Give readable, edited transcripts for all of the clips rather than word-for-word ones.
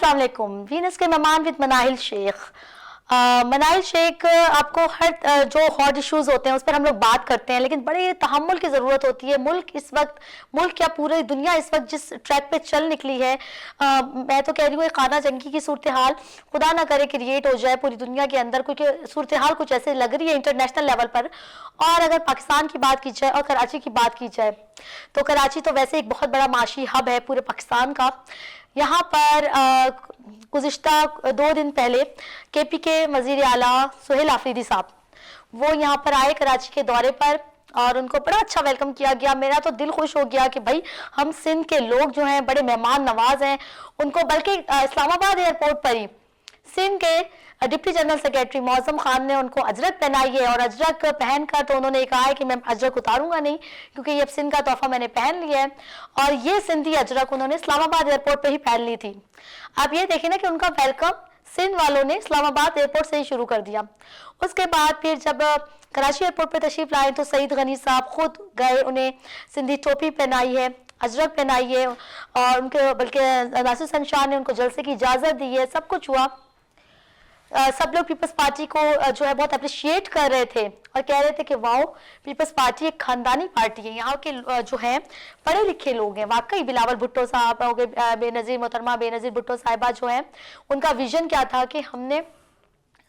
अस्सलाम वालेकुम। वीनस के मेहमान विद मनाहिल शेख। मनाहिल शेख आपको हर जो हॉट इश्यूज होते हैं उस पर हम लोग बात करते हैं, लेकिन बड़े तहम्मुल की ज़रूरत होती है। मुल्क क्या पूरी दुनिया इस वक्त जिस ट्रैक पे चल निकली है, मैं तो कह रही हूँ खाना जंगी की सूरत हाल खुदा ना करे क्रिएट हो जाए पूरी दुनिया के अंदर, क्योंकि सूरत हाल कुछ ऐसे लग रही है इंटरनेशनल लेवल पर। और अगर पाकिस्तान की बात की जाए और कराची की बात की जाए तो कराची तो वैसे एक बहुत बड़ा माशी हब है पूरे पाकिस्तान का। यहाँ पर गुज़िश्ता 2 दिन पहले KP के वज़ीर आला सुहेल आफरीदी साहब वो यहाँ पर आए कराची के दौरे पर और उनको बड़ा अच्छा वेलकम किया गया। मेरा तो दिल खुश हो गया कि भाई हम सिंध के लोग जो हैं बड़े मेहमान नवाज हैं। उनको बल्कि इस्लामाबाद एयरपोर्ट पर ही सिंध के डिप्टी जनरल सेक्रेटरी मौसम खान ने उनको अजरक पहनाई है और अजरक पहनकर तो उन्होंने कहा है कि मैं अजरक उतारूंगा नहीं, क्योंकि ये अब सिंध का तोहफा मैंने पहन लिया है। और ये सिंधी अजरक उन्होंने इस्लामाबाद एयरपोर्ट पे ही पहन ली थी। आप ये देखें ना कि उनका वेलकम सिंध वालों ने इस्लामाबाद एयरपोर्ट से ही शुरू कर दिया। उसके बाद फिर जब कराची एयरपोर्ट पर तशरीफ लाए तो सईद गनी साहब खुद गए, उन्हें सिंधी टोपी पहनाई है, अजरक पहनाई है और उनके बल्कि नासिर हसन शाह ने उनको जलसे की इजाज़त दी है। सब कुछ हुआ। सब लोग पीपल्स पार्टी को जो है बहुत अप्रिशिएट कर रहे थे और कह रहे थे कि वाओ पीपल्स पार्टी एक खानदानी पार्टी है, यहाँ के जो हैं पढ़े लिखे लोग हैं। वाकई बिलावल भुट्टो साहब हो गए, बेनज़ीर मोहतरमा बेनज़ीर भुट्टो साहिबा जो हैं उनका विजन क्या था कि हमने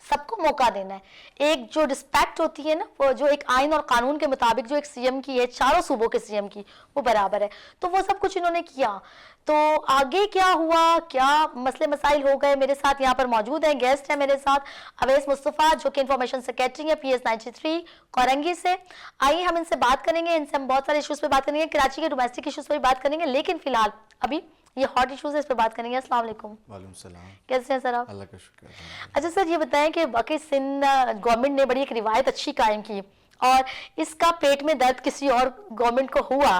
सबको मौका देना है। एक जो रिस्पेक्ट होती है ना, वो जो एक आइन और कानून के मुताबिक जो एक CM की है, चारों सूबों के CM की, वो बराबर है। तो वो सब कुछ इन्होंने किया। तो आगे क्या हुआ, क्या मसले मसाइल हो गए। मेरे साथ यहाँ पर मौजूद हैं, गेस्ट हैं मेरे साथ अवैस मुस्तफ़ा जो कि इंफॉर्मेशन सेक्रेटरी है PS 93 कोरंगी से। आइए हम इनसे बात करेंगे, इनसे हम बहुत सारे इशूज़ पे बात करेंगे, कराची के डोमेस्टिक इशूज़ पर भी बात करेंगे, लेकिन फिलहाल अभी ये हॉट इश्यूज है, इस पर बात करेंगे। अस्सलाम वालेकुम। वालेकुम सलाम। कैसे हैं सर आप? अल्लाह का शुक्र। अच्छा सर, ये बताएं कि बाकी सिंध गवर्नमेंट ने बड़ी एक रिवायत अच्छी कायम की और इसका पेट में दर्द किसी और गवर्नमेंट को हुआ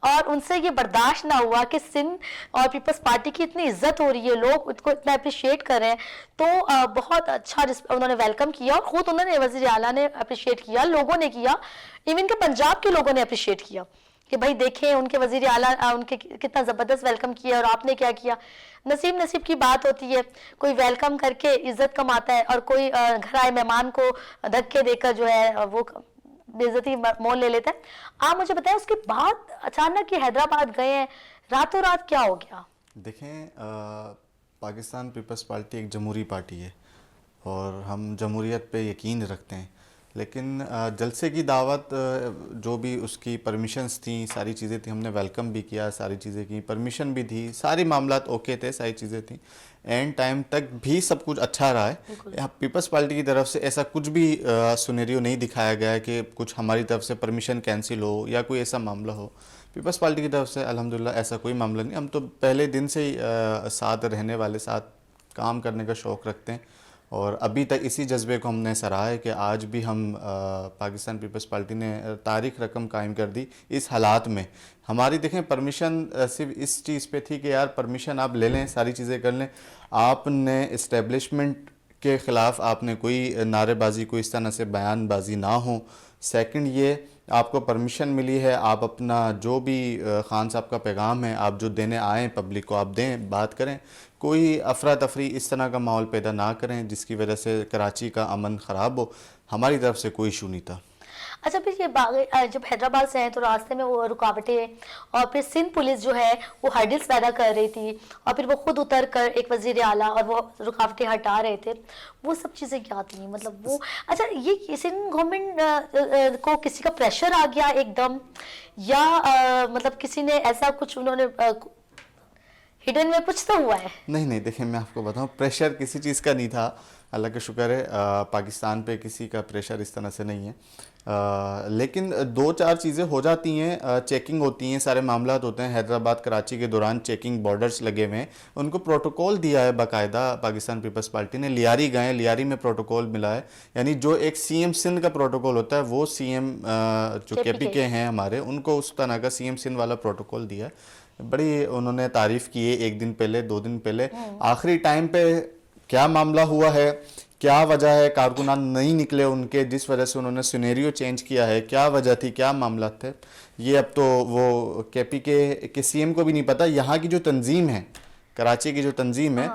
और उनसे ये बर्दाश्त ना हुआ कि सिंध और पीपल्स पार्टी की इतनी इज्जत हो रही है, लोग उसको इतना अप्रिशिएट कर रहे हैं। तो बहुत अच्छा उन्होंने वेलकम किया और ख़ुद उन्होंने वज़ीर आला ने अप्रिशिएट किया, लोगों ने किया, इवन के पंजाब के लोगों ने अप्रिशिएट किया कि भाई देखें उनके वज़ीर आला उनके कितना ज़बरदस्त वेलकम किया और आपने क्या किया। नसीब की बात होती है, कोई वेलकम करके इज्जत कमाता है और कोई घर आए मेहमान को धक्के देकर जो है वो बेइज्जती मोल ले लेता है। आप मुझे बताएं उसके बाद अचानक ये हैदराबाद गए हैं, रातों रात क्या हो गया? देखें, पाकिस्तान पीपल्स पार्टी एक जमहूरी पार्टी है और हम जमहूरियत पे यकीन रखते हैं, लेकिन जलसे की दावत जो भी उसकी परमिशंस थी, सारी चीज़ें थी, हमने वेलकम भी किया, सारी चीज़ें की, परमिशन भी थी, सारी मामलात ओके थे, सारी चीज़ें थी। एंड टाइम तक भी सब कुछ अच्छा रहा है। यहाँ पीपल्स पार्टी की तरफ से ऐसा कुछ भी सुनेरियो नहीं दिखाया गया है कि कुछ हमारी तरफ से परमिशन कैंसिल हो या कोई ऐसा मामला हो। पीपल्स पार्टी की तरफ से अल्हम्दुलिल्लाह ऐसा कोई मामला नहीं। हम तो पहले दिन से ही साथ रहने वाले, साथ काम करने का शौक़ रखते हैं और अभी तक इसी जज्बे को हमने सराहा है कि आज भी हम पाकिस्तान पीपल्स पार्टी ने तारीख रकम कायम कर दी इस हालात में। हमारी देखें परमिशन सिर्फ इस चीज़ पे थी कि यार परमिशन आप ले लें, सारी चीज़ें कर लें, आपने इस्टेब्लिशमेंट के ख़िलाफ़ आपने कोई नारेबाजी, कोई इस तरह से बयानबाजी ना हो। सेकंड ये आपको परमिशन मिली है, आप अपना जो भी खान साहब का पैगाम है आप जो देने आएँ पब्लिक को आप दें, बात करें, कोई अफरा तफरी इस तरह का माहौल पैदा ना करें जिसकी वजह से कराची का अमन ख़राब हो। हमारी तरफ से कोई इशू नहीं था। अच्छा, फिर ये जब हैदराबाद से हैं तो रास्ते में वो रुकावटें और फिर सिंध पुलिस जो है वो हर्डल्स पैदा कर रही थी और फिर वो खुद उतर कर एक वज़ीर आला और वो रुकावटें हटा रहे थे, वो सब चीज़ें क्या थी? मतलब वो अच्छा, ये सिंध गवर्नमेंट को किसी का प्रेशर आ गया एकदम या मतलब किसी ने ऐसा कुछ उन्होंने हिडन में कुछ तो हुआ है? नहीं, देखिए मैं आपको बताऊं, प्रेशर किसी चीज़ का नहीं था, अल्लाह का शुक्र है। पाकिस्तान पे किसी का प्रेशर इस तरह से नहीं है। लेकिन 2-4 चीज़ें हो जाती हैं, चेकिंग होती हैं, सारे मामला होते हैं। हैदराबाद कराची के दौरान चेकिंग बॉर्डर्स लगे हुए हैं, उनको प्रोटोकॉल दिया है बाकायदा पाकिस्तान पीपल्स पार्टी ने। लियारी गए, लियारी में प्रोटोकॉल मिला है, यानी जो एक CM सिंध का प्रोटोकॉल होता है वो CM जो KP के हैं हमारे, उनको उस तरह का CM सिंध वाला प्रोटोकॉल दिया है। बड़ी उन्होंने तारीफ़ की है 1 दिन पहले, 2 दिन पहले। आखिरी टाइम पे क्या मामला हुआ है, क्या वजह है, कारकुनान नहीं निकले उनके, जिस वजह से उन्होंने सिनेरियो चेंज किया है, क्या वजह थी, क्या मामला थे, ये अब तो वो KP के CM को भी नहीं पता। यहाँ की जो तंजीम है कराची की जो तंजीम है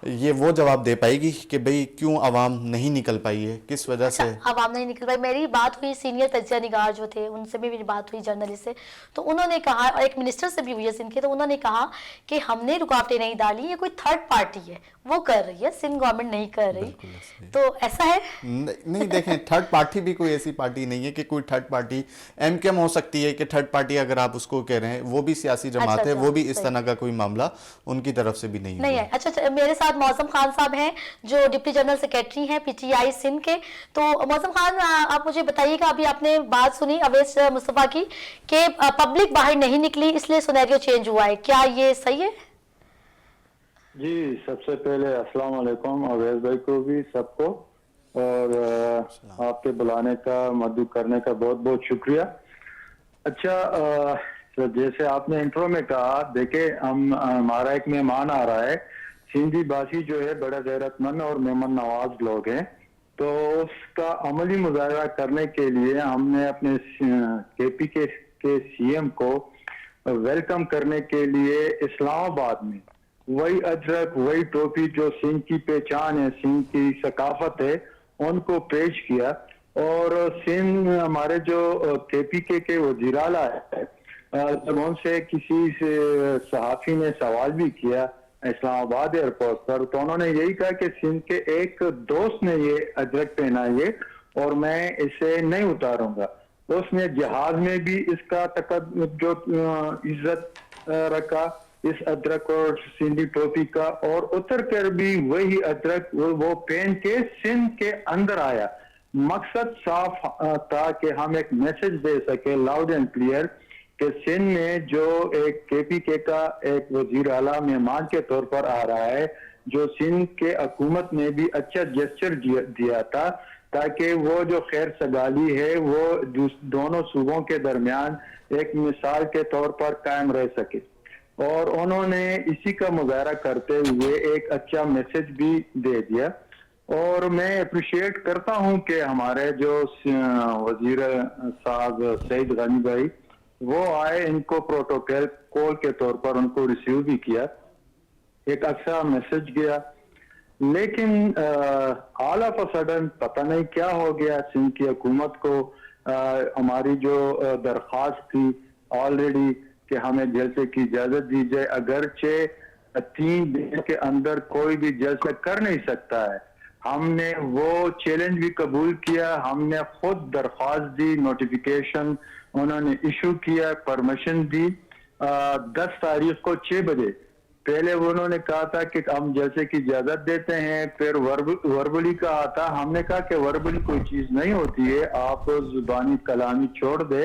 ये वो जवाब दे पाएगी कि भाई क्यों आवाम नहीं निकल पाई है, किस वजह से। आवाम नहीं निकल पाई। मेरी बात हुई सीनियर तजिया निगार जो थे, उनसे भी मेरी बात हुई, जर्नलिस्ट से, तो उन्होंने कहा, और एक मिनिस्टर से भी हुई है सिंध के, तो उन्होंने कहा कि हमने रुकावटें नहीं डाली, ये कोई थर्ड पार्टी है वो कर रही है, सिंध गवर्नमेंट नहीं कर रही। तो ऐसा है नहीं देखें, थर्ड पार्टी भी कोई ऐसी पार्टी नहीं है कि कोई थर्ड पार्टी एमकेएम हो सकती है कि थर्ड पार्टी अगर आप उसको कह रहे हैं, वो भी सियासी जमात है, वो भी इस तरह का कोई मामला उनकी तरफ से भी नहीं है। अच्छा, मेरे साथ मौसम खान साहब हैं जो डिप्टी जनरल सेक्रेटरी हैं पीटीआई सिंध के। तो मौसम खान, आप मुझे बताइएगा, अभी आपने बात सुनी अवैस मुस्तफा की कि पब्लिक बाहर नहीं निकली इसलिए सिनेरियो चेंज हुआ है, क्या ये सही है? जी, सबसे पहले अस्सलाम वालेकुम अवैस भाई को भी, सबको, और आपके बुलाने का, मदद करने का बहुत बहुत शुक्रिया। अच्छा, तो जैसे आपने इंट्रो में कहा, देखे हमारा एक मेहमान आ रहा है, सिंधी बासी जो है बड़ा गैरतमंद और मेहमान नवाज लोग हैं, तो उसका अमली मुजाहरा करने के लिए हमने अपने केपी के सीएम को वेलकम करने के लिए इस्लामाबाद में वही अदरक, वही टोपी जो सिंध की पहचान है, सिंध की सकाफत है, उनको पेश किया। और सिंध हमारे जो केपी के वज़ीर आला है, जब उनसे किसी से सहाफी ने सवाल भी किया इस्लामाबाद एयरपोर्ट पर, तो उन्होंने यही कहा कि सिंध के एक दोस्त ने ये अदरक पहना है और मैं इसे नहीं उतारूंगा। तो उसने जहाज में भी इसका जो इज्जत रखा इस अदरक और सिंधी टोपी का, और उतर कर भी वही अदरक वो पहन के सिंध के अंदर आया। मकसद साफ था कि हम एक मैसेज दे सके लाउड एंड क्लियर कि सिंध में जो एक केपीके का एक वजीर आला मेहमान के तौर पर आ रहा है, जो सिंध के हुकूमत ने भी अच्छा जेस्चर दिया था ताकि वो जो खैर सगाली है वो दोनों सूबों के दरमियान एक मिसाल के तौर पर कायम रह सके। और उन्होंने इसी का मुजाहरा करते हुए एक अच्छा मैसेज भी दे दिया। और मैं अप्रिशिएट करता हूं कि हमारे जो वजीर साहब सईद गनी भाई वो आए, इनको प्रोटोकॉल कॉल के तौर पर उनको रिसीव भी किया, एक अच्छा मैसेज गया। लेकिन ऑल ऑफ अ सडन पता नहीं क्या हो गया, सिंध की हुकूमत को हमारी जो दरख्वास्त थी ऑलरेडी कि हमें जलसे की इजाजत दी जाए, अगरचे 3 दिन के अंदर कोई भी जलसा कर नहीं सकता है, हमने वो चैलेंज भी कबूल किया। हमने खुद दरख्वास्त दी, नोटिफिकेशन उन्होंने इशू किया, परमिशन दी 10 तारीख को 6 बजे। पहले उन्होंने कहा था कि हम जलसे की इजाजत देते हैं, फिर वर्बली कहा था, हमने कहा कि वर्बली कोई चीज नहीं होती है, आप जुबानी कलामी छोड़ दे,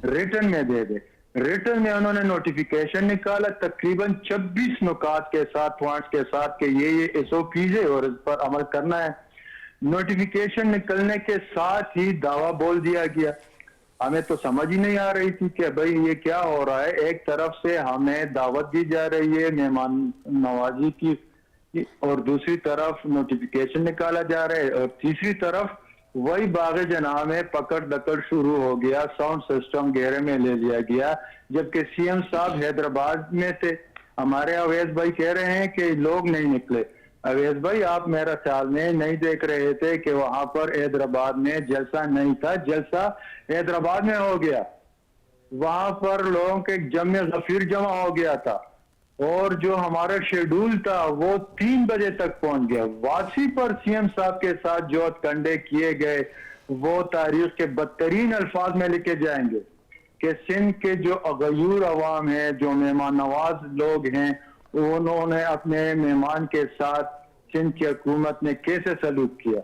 रिटर्न में दे दे। रिटर्न में उन्होंने नोटिफिकेशन निकाला तकरीबन 26 नुकात के साथ, पॉइंट्स के साथ कि ये एसओपीज है और इस पर अमल करना है। नोटिफिकेशन निकलने के साथ ही दावा बोल दिया गया। हमें तो समझ ही नहीं आ रही थी कि भाई ये क्या हो रहा है। एक तरफ से हमें दावत दी जा रही है मेहमान नवाजी की, और दूसरी तरफ नोटिफिकेशन निकाला जा रहा है, और तीसरी तरफ वही बागे जना में पकड़ दकड़ शुरू हो गया, साउंड सिस्टम घेरे में ले लिया गया, जबकि सीएम साहब हैदराबाद में थे। हमारे अवैस भाई कह रहे हैं कि लोग नहीं निकले। अवैस भाई, आप मेरा ख्याल में नहीं देख रहे थे कि वहां पर हैदराबाद में जलसा नहीं था, जलसा हैदराबाद में हो गया। वहां पर लोगों के जमे गफीर जमा हो गया था, और जो हमारा शेड्यूल था वो 3 बजे तक पहुंच गया। वापसी पर सीएम साहब के साथ जो हथकंडे किए गए वो तारीख के बदतरीन अल्फाज में लिखे जाएंगे कि सिंध के जो अगयूर अवाम है, जो मेहमान नवाज लोग हैं, उन्होंने अपने मेहमान के साथ सिंध की हुकूमत ने कैसे सलूक किया।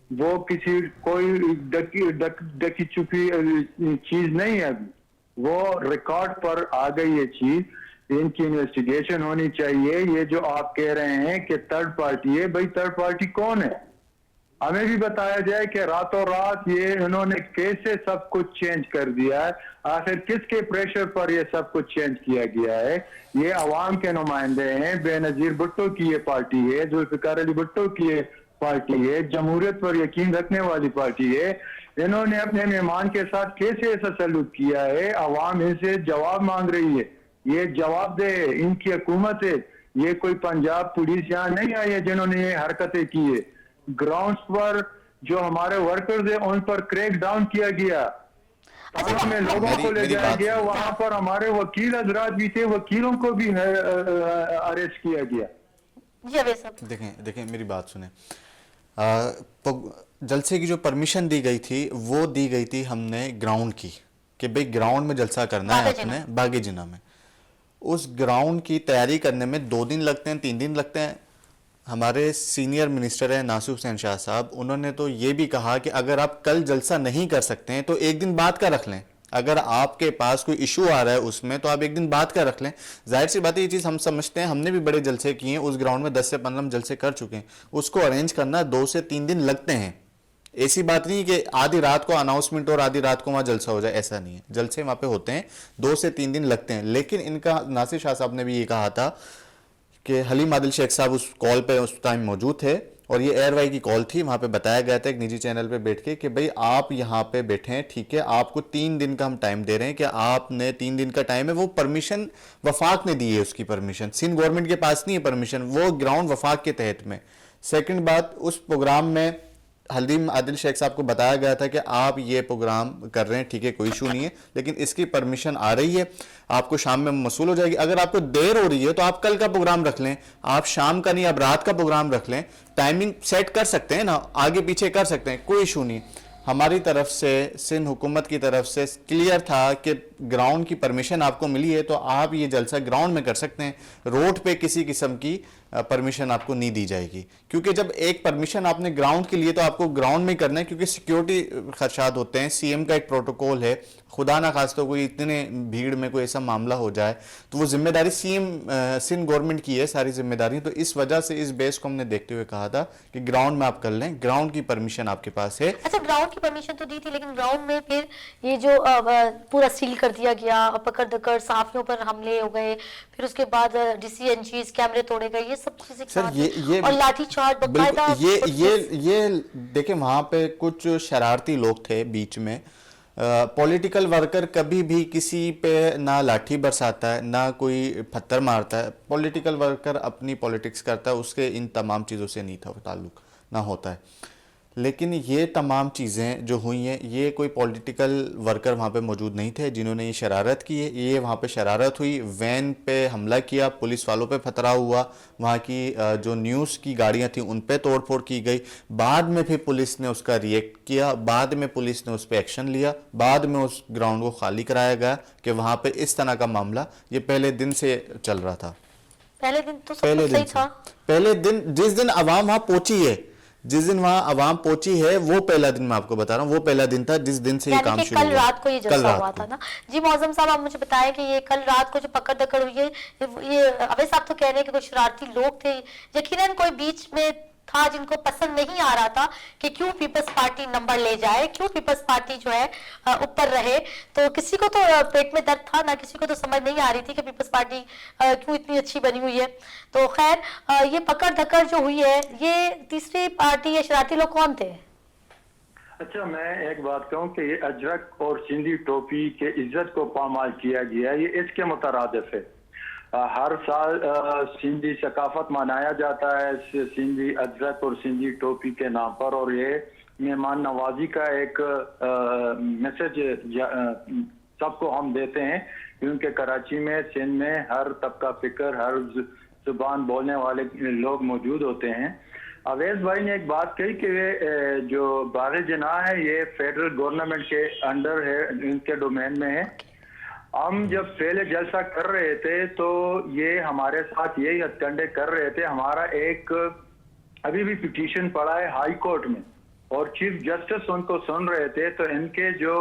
वो किसी कोई डकी चुकी चीज नहीं है, अभी वो रिकॉर्ड पर आ गई ये चीज। इनकी इन्वेस्टिगेशन होनी चाहिए। ये जो आप कह रहे हैं कि थर्ड पार्टी है, भाई थर्ड पार्टी कौन है? हमें भी बताया जाए कि रातों रात ये इन्होंने कैसे सब कुछ चेंज कर दिया है, आखिर किसके प्रेशर पर ये सब कुछ चेंज किया गया है। ये अवाम के नुमाइंदे हैं, बेनजीर भुट्टो की ये पार्टी है, जुल्फिकार अली भुट्टो की ये पार्टी है, जमहूरियत पर यकीन रखने वाली पार्टी है। इन्होंने अपने मेहमान के साथ कैसे ऐसा सलूक किया है? अवाम इनसे जवाब मांग रही है, ये जवाब दे। इनकी हुकूमत है, ये कोई पंजाब पुलिस यहाँ नहीं आई है जिन्होंने ये हरकतें की है। ग्राउंड्स पर जो हमारे वर्कर्स है उन पर क्रैक डाउन किया गया, थानों में लोगों को ले मेरी जाया बात गया, सुनिए। वहां पर हमारे वकील हजरात भी थे, वकीलों को भी अरेस्ट किया गया। जी अवैध साहब, देखें देखें मेरी बात सुने। जलसे की जो परमिशन दी गई थी वो दी गई थी हमने ग्राउंड की, कि भाई ग्राउंड में जलसा करना है बागे अपने बागे जिना में। उस ग्राउंड की तैयारी करने में 2 दिन लगते हैं, 3 दिन लगते हैं। हमारे सीनियर मिनिस्टर हैं नासिर हुसैन शाह साहब, उन्होंने तो ये भी कहा कि अगर आप कल जलसा नहीं कर सकते हैं तो एक दिन बाद का रख लें। अगर आपके पास कोई इशू आ रहा है उसमें तो आप एक दिन बाद का रख लें। जाहिर सी बात है, ये चीज़ हम समझते हैं, हमने भी बड़े जलसे किए हैं, उस ग्राउंड में 10 से 15 हम जलसे कर चुके हैं। उसको अरेंज करना 2 से 3 दिन लगते हैं। ऐसी बात नहीं कि आधी रात को अनाउंसमेंट और आधी रात को वहां जलसा हो जाए, ऐसा नहीं है। जलसे वहां पे होते हैं, 2 से 3 दिन लगते हैं। लेकिन इनका नासिर शाह साहब ने भी ये कहा था कि हलीम आदिल शेख साहब उस कॉल पे उस टाइम मौजूद थे और ये एयरवाई की कॉल थी। वहां पे बताया गया था एक निजी चैनल पे बैठ के कि भाई आप यहाँ पे बैठे हैं, ठीक है, आपको 3 दिन का हम टाइम दे रहे हैं कि आपने 3 दिन का टाइम है। वो परमिशन वफाक ने दी है, उसकी परमिशन सिंध गवर्नमेंट के पास नहीं है परमिशन, वो ग्राउंड वफाक के तहत में। सेकंड बात, उस प्रोग्राम में हलीम आदिल शेख साहब को बताया गया था कि आप ये प्रोग्राम कर रहे हैं, ठीक है, कोई इशू नहीं है, लेकिन इसकी परमिशन आ रही है, आपको शाम में मसूल हो जाएगी। अगर आपको देर हो रही है तो आप कल का प्रोग्राम रख लें, आप शाम का नहीं, आप रात का प्रोग्राम रख लें। टाइमिंग सेट कर सकते हैं ना, आगे पीछे कर सकते हैं, कोई इशू नहीं। हमारी तरफ से, सिंध हुकूमत की तरफ से क्लियर था कि ग्राउंड की परमिशन आपको मिली है तो आप ये जलसा ग्राउंड में कर सकते हैं। रोड पे किसी किस्म की परमिशन आपको नहीं दी जाएगी, क्योंकि जब एक परमिशन आपने ग्राउंड के लिए तो आपको ग्राउंड में करना है, क्योंकि सिक्योरिटी खदशात होते हैं। सीएम का एक प्रोटोकॉल है, खुदा ना खास्ता कोई इतने भीड़ में कोई ऐसा मामला हो जाए तो वो जिम्मेदारी सीएम सिंध गवर्नमेंट की है, सारी जिम्मेदारी। तो इस वजह से इस बेस को हमने देखते हुए कहा था कि ग्राउंड में आप कर लें, ग्राउंड की परमिशन आपके पास है। अच्छा ग्राउंड की परमिशन तो दी थी, लेकिन ग्राउंड में फिर ये जो पूरा सील कर दिया गया, पकड़ दकड़, सहाफियों पर हमले हो गए, फिर उसके बाद डीसीएनजीज कैमरे तोड़े गए, ये सब चीजें सर ये और लाठीचार्ज बकायदा। ये देखें, वहां पे कुछ शरारती लोग थे बीच में। पॉलिटिकल वर्कर कभी भी किसी पे ना लाठी बरसाता है ना कोई पत्थर मारता है। पॉलिटिकल वर्कर अपनी पॉलिटिक्स करता है, उसके इन तमाम चीज़ों से नहीं था ताल्लुक ना होता है। लेकिन ये तमाम चीज़ें जो हुई हैं, ये कोई पॉलिटिकल वर्कर वहाँ पे मौजूद नहीं थे जिन्होंने ये शरारत की है। ये वहाँ पे शरारत हुई, वैन पे हमला किया, पुलिस वालों पे खतरा हुआ, वहाँ की जो न्यूज़ की गाड़ियाँ थी उन पे तोड़फोड़ की गई। बाद में फिर पुलिस ने उसका रिएक्ट किया, बाद में पुलिस ने उस पर एक्शन लिया, बाद में उस ग्राउंड को खाली कराया गया कि वहाँ पे इस तरह का मामला ये पहले दिन से चल रहा था। पहले दिन तो सब कुछ सही था। पहले दिन जिस दिन अवाम वहाँ पहुंची है, जिस दिन वहां आवाम पहुंची है, वो पहला दिन मैं आपको बता रहा हूँ, वो पहला दिन था जिस दिन से ये काम शुरू हुआ। कल रात को ये जलसा हुआ था ना। जी मौजम साहब, आप मुझे बताएं कि ये कल रात को जो पकड़ दकड़ हुई है, ये अवैध साहब तो कह रहे हैं कि कुछ शरारती लोग थे, यकीनन कोई बीच में था जिनको पसंद नहीं आ रहा था कि क्यों पीपल्स पार्टी नंबर ले जाए, क्यों पीपल्स पार्टी जो है ऊपर रहे। तो किसी को तो पेट में दर्द था ना, किसी को तो समझ नहीं आ रही थी कि पीपल्स पार्टी क्यों इतनी अच्छी बनी हुई है। तो खैर ये पकड़ धकड़ जो हुई है, ये तीसरी पार्टी या शरारती लोग कौन थे? अच्छा, मैं एक बात कहूँ कि ये अजरक और सिंधी टोपी के इज्जत को पामाल किया गया, ये इसके मुतरादिफ है। हर साल सिंधी सकाफत मनाया जाता है सिंधी अजरक और सिंधी टोपी के नाम पर, और ये मेहमान नवाजी का एक मैसेज सबको हम देते हैं, क्योंकि कराची में, सिंध में हर तबका फिक्र, हर जुबान बोलने वाले लोग मौजूद होते हैं। अवैध भाई ने एक बात कही कि ये जो बाग़े जिना है ये फेडरल गवर्नमेंट के अंडर है, इनके डोमेन में है। हम जब पहले जलसा कर रहे थे तो ये हमारे साथ यही हथकंडे कर रहे थे। हमारा एक अभी भी पिटीशन पड़ा है हाई कोर्ट में, और चीफ जस्टिस उनको सुन रहे थे। तो इनके जो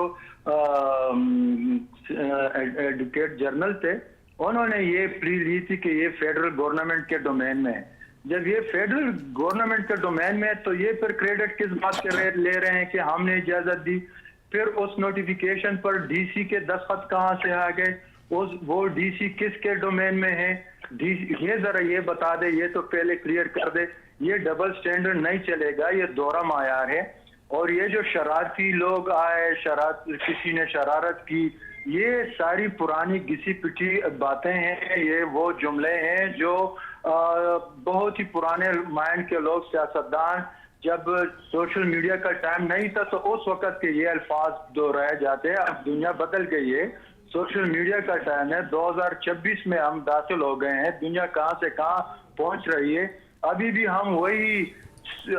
एडवोकेट जनरल थे, उन्होंने ये प्ली ली थी कि ये फेडरल गवर्नमेंट के डोमेन में है। जब ये फेडरल गवर्नमेंट के डोमेन में है तो ये फिर क्रेडिट किस बात के ले रहे हैं कि हमने इजाजत दी? फिर उस नोटिफिकेशन पर डीसी के दस्तखत कहां से आ गए? वो डीसी किसके डोमेन में है? ये जरा ये बता दे, ये तो पहले क्लियर कर दे। ये डबल स्टैंडर्ड नहीं चलेगा, ये दोहरा मायार है। और ये जो शरारती लोग आए, किसी ने शरारत की, ये सारी पुरानी घिसी पिटी बातें हैं, ये वो जुमले हैं जो बहुत ही पुराने माइंड के लोग, सियासतदान, जब सोशल मीडिया का टाइम नहीं था तो उस वक्त के ये अल्फाज दोहराए जाते हैं। अब दुनिया बदल गई है, सोशल मीडिया का टाइम है, 2026 में हम दाखिल हो गए हैं, दुनिया कहां से कहां पहुंच रही है। अभी भी हम वही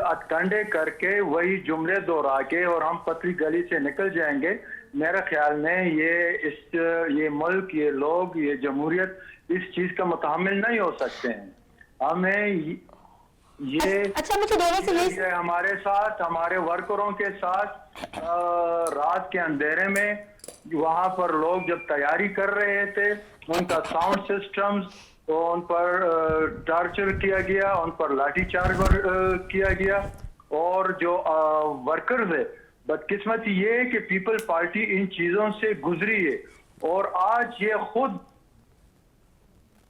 अटकंडे करके, वही जुमले दोहरा के और हम पतली गली से निकल जाएंगे। मेरे ख्याल में ये मुल्क, ये लोग, ये जमहूरियत इस चीज का मुतहम्मिल नहीं हो सकते हैं। हमें ये अच्छा, मुझे दोनों से यही हमारे साथ, हमारे वर्करों के साथ रात के अंधेरे में वहां पर लोग जब तैयारी कर रहे थे, उनका साउंड सिस्टम तो उन पर टॉर्चर किया गया, उन पर लाठीचार्ज किया गया। और जो वर्कर्स है, बदकिस्मती ये है कि पीपल्स पार्टी इन चीजों से गुजरी है और आज ये खुद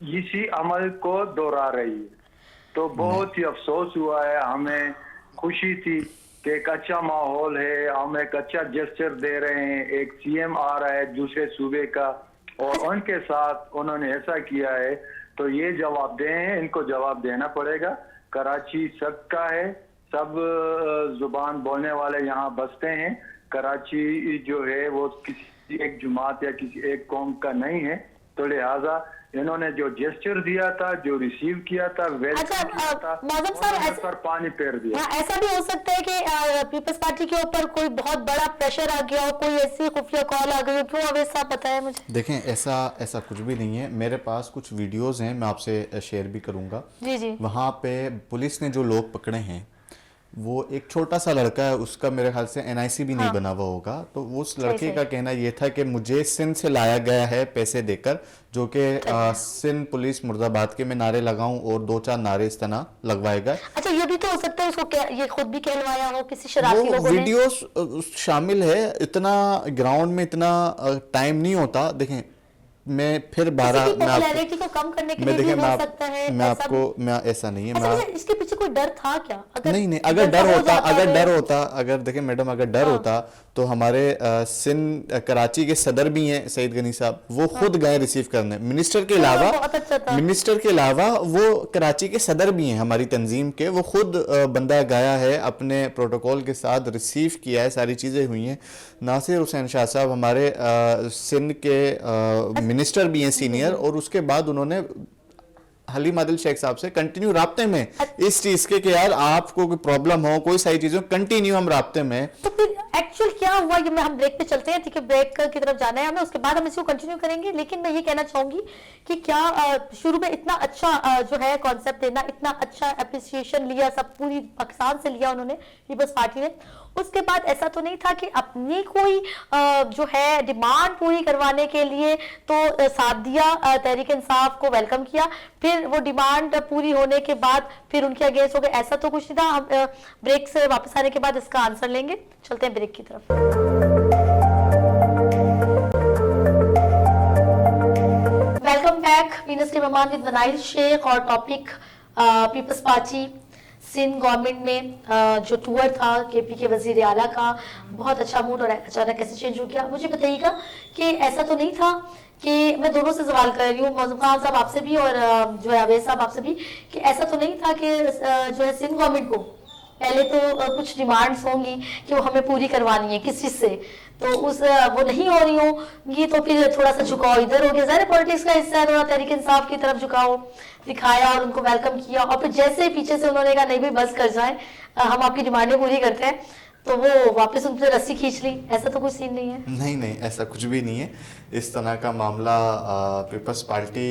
इसी अमल को दोहरा रही है। तो बहुत ही अफसोस हुआ है, हमें खुशी थी कि एक अच्छा माहौल है, हम एक अच्छा जेस्चर दे रहे हैं, एक सीएम आ रहा है दूसरे सूबे का और उनके साथ उन्होंने ऐसा किया है, तो ये जवाबदेह हैं, इनको जवाब देना पड़ेगा। कराची सबका है, सब जुबान बोलने वाले यहाँ बसते हैं। कराची जो है वो किसी एक जुमात या किसी एक कौम का नहीं है, तो लिहाजा इन्होंने जो जेस्चर दिया था, जो रिसीव किया था, मौजूद साहब पर पानी फेर दिया। हाँ, ऐसा भी हो सकता है कि पीपल्स पार्टी के ऊपर कोई बहुत बड़ा प्रेशर आ गया हो, कोई ऐसी खुफिया कॉल आ गई हो। क्यों अवैध साहब बताया मुझे? देखें, ऐसा कुछ भी नहीं है। मेरे पास कुछ वीडियोस हैं, मैं आपसे शेयर भी करूंगा। जी जी। वहाँ पे पुलिस ने जो लोग पकड़े हैं, वो एक छोटा सा लड़का है, उसका मेरे ख्याल से एनआईसी भी नहीं बना हुआ होगा। तो उस लड़के का कहना ये था कि मुझे सिंध से लाया गया है पैसे देकर, जो कि सिंध पुलिस मुर्दाबाद के मैं नारे लगाऊं और 2-4 नारे इस तरह लगवाए गए। अच्छा, ये भी तो हो सकता है उसको ये खुद भी कहलवाया हो किसी शरारती लोगों ने। वीडियोस शामिल है। इतना ग्राउंड में इतना टाइम नहीं होता। देखें, मैं फिर 12 पॉपुलैरिटी को कम करने के लिए भी हो सकता है। मैं ऐसा नहीं है। अच्छा, इसके पीछे कोई डर था क्या? नहीं, अगर देखिए मैडम, अगर डर होता तो हमारे सिंध कराची के सदर भी हैं सईद गनी साहब, वो खुद गए रिसीव करने। मिनिस्टर के अलावा वो कराची के सदर भी हैं हमारी तंजीम के, वो खुद बंदा गया है, अपने प्रोटोकॉल के साथ रिसीव किया है, सारी चीजें हुई हैं। नासिर हुसैन शाह साहब हमारे सिंध के मिनिस्टर भी हैं सीनियर, और उसके बाद उन्होंने हलीम आदिल शेख साहब से कंटिन्यू राब्ते में इस चीज के कि यार आपको कोई प्रॉब्लम हो, कोई सारी चीजों कंटिन्यू हम राब्ते में। तो फिर एक्चुअल क्या हुआ, ये हम ब्रेक पे चलते हैं, ठीक है, ब्रेक की तरफ जाना है हमें, उसके बाद हम इसको कंटिन्यू करेंगे। लेकिन मैं ये कहना चाहूंगी कि क्या शुरू में इतना अच्छा जो है कॉन्सेप्ट देना, इतना अच्छा अप्रिसिएशन लिया, सब पूरी पाकिस्तान से लिया उन्होंने, पीपल्स पार्टी ने, उसके बाद ऐसा तो नहीं था कि अपनी कोई जो है डिमांड पूरी करवाने के लिए तो साथ दिया, तहरीक इंसाफ को वेलकम किया, फिर वो डिमांड पूरी होने के बाद फिर उनके अगेंस्ट हो गए, ऐसा तो कुछ नहीं था। हम ब्रेक से वापस आने के बाद इसका आंसर लेंगे। चलते हैं ब्रेक की तरफ। वेलकम बैक, वीनस के मेहमान विद मनाइल शेख, और topic peoples party Sindh government में जो टूर था केपी के वजीर आला का, बहुत अच्छा मूड और अचानक कैसे चेंज हो गया। मुझे बताइएगा कि ऐसा तो नहीं था कि, मैं दोनों से सवाल कर रही हूँ, मौजूद खान साहब आपसे भी और जो है अवैध साहब आपसे भी, कि ऐसा तो नहीं था कि जो है सिंध गवर्नमेंट को पहले तो कुछ डिमांड्स होंगी कि वो हमें पूरी करवानी है किस चीज से, तो वो नहीं हो रही होंगी, तो फिर थोड़ा सा झुकाव इधर हो गया। ज़ाहिर पॉलिटिक्स का हिस्सा है, थोड़ा तहरीक इंसाफ की तरफ झुकाव दिखाया और उनको वेलकम किया, और फिर जैसे पीछे से उन्होंने कहा नहीं भाई बस कर जाए, हम आपकी डिमांडें पूरी करते हैं, तो वो वापस उनसे रस्सी खींच ली। ऐसा तो कुछ सीन नहीं है। नहीं, ऐसा कुछ भी नहीं है। इस तरह का मामला पीपल्स पार्टी,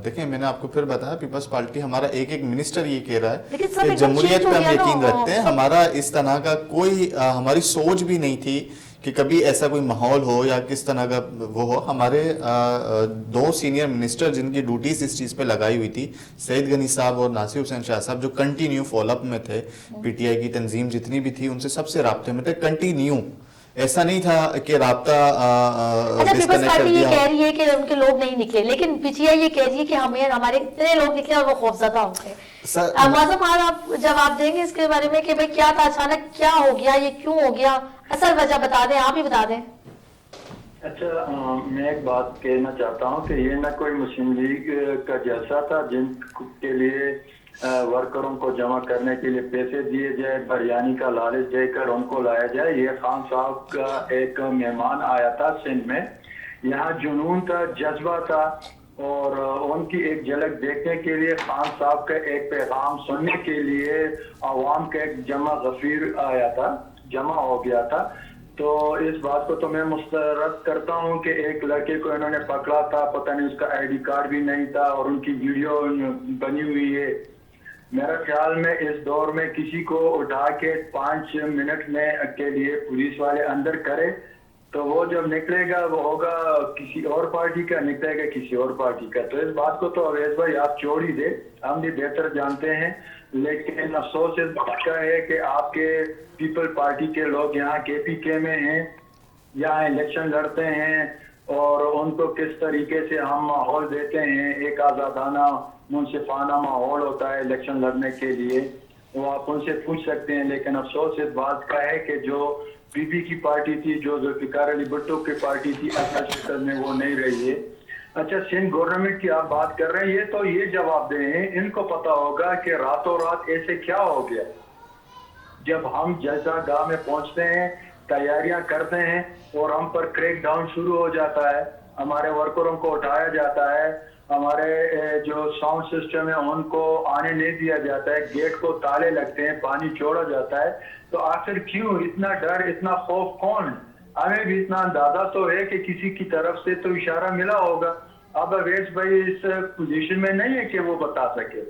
देखें मैंने आपको फिर बताया, पीपल्स पार्टी हमारा एक मिनिस्टर ये कह रहा है कि जमहूरियत पे हम यकीन रखते हैं। हमारा इस तरह का कोई हमारी सोच भी नहीं थी कि कभी ऐसा कोई माहौल हो या किस तरह का वो हो। हमारे 2 सीनियर मिनिस्टर जिनकी ड्यूटीज इस चीज़ पे लगाई हुई थी, सईद गनी साहब और नासिर हुसैन शाह साहब, जो कंटिन्यू फॉलोअप में थे, पीटीआई की तंजीम जितनी भी थी उनसे सबसे राब्ते में थे कंटिन्यू। ऐसा नहीं था कि राब्ता पीपल्स पार्टी ये कह रही है कि उनके लोग नहीं निकले, लेकिन पीटीआई ये कह रही है कि हमारे इतने लोग निकले और वो खौफजदा हो गए। मौजूद खान आप जवाब देंगे इसके बारे में कि भाई क्या था, अचानक क्या हो गया, ये क्यों हो गया, असल वजह बता दें, आप ही बता दें। अच्छा, मैं एक बात कहना चाहता हूँ कि ये ना कोई मुस्लिम लीग का जलसा था जिनके लिए वर्करों को जमा करने के लिए पैसे दिए जाए, बिरयानी का लालच देकर उनको लाया जाए। ये खान साहब का एक मेहमान आया था सिंध में, यहाँ जुनून था, जज्बा था, और उनकी एक झलक देखने के लिए, खान साहब का एक पैगाम सुनने के लिए आवाम का एक जमा हो गया था। तो इस बात को तो मैं मुस्तरद करता हूं कि एक लड़के को इन्होंने पकड़ा था, पता नहीं उसका आईडी कार्ड भी नहीं था, और उनकी वीडियो बनी हुई है। मेरा ख्याल में इस दौर में किसी को उठा के 5 मिनट में के लिए पुलिस वाले अंदर करे तो वो जब निकलेगा वो होगा किसी और पार्टी का, निकलेगा किसी और पार्टी का। तो इस बात को तो अवैध भाई आप छोड़ ही दे, हम भी बेहतर जानते हैं। लेकिन अफसोस इस बात का है कि आपके पीपल पार्टी के लोग यहाँ केपीके में हैं, यहाँ इलेक्शन लड़ते हैं और उनको किस तरीके से हम माहौल देते हैं, एक आज़ादाना मुनसिफाना माहौल होता है इलेक्शन लड़ने के लिए, वो आप उनसे पूछ सकते हैं। लेकिन अफसोस इस बात का है कि जो बीबी की पार्टी थी, जो जुल्फिकार अली भुट्टो की पार्टी थी, असल शक्ल में वो नहीं रही है। अच्छा, सिंध गवर्नमेंट की आप बात कर रहे हैं, ये तो ये जवाब दे हैं, इनको पता होगा कि रातों रात ऐसे क्या हो गया। जब हम जलसा गाह में पहुंचते हैं, तैयारियां करते हैं और हम पर क्रैक डाउन शुरू हो जाता है, हमारे वर्करों को उठाया जाता है, हमारे जो साउंड सिस्टम है उनको आने नहीं दिया जाता है, गेट को ताले लगते हैं, पानी छोड़ा जाता है। तो आखिर क्यों इतना डर, इतना खौफ कौन है? हमें भी इतना अंदाजा तो है कि किसी की तरफ से तो इशारा मिला होगा। अब अवैस भाई इस पोजीशन में नहीं है कि वो बता सके,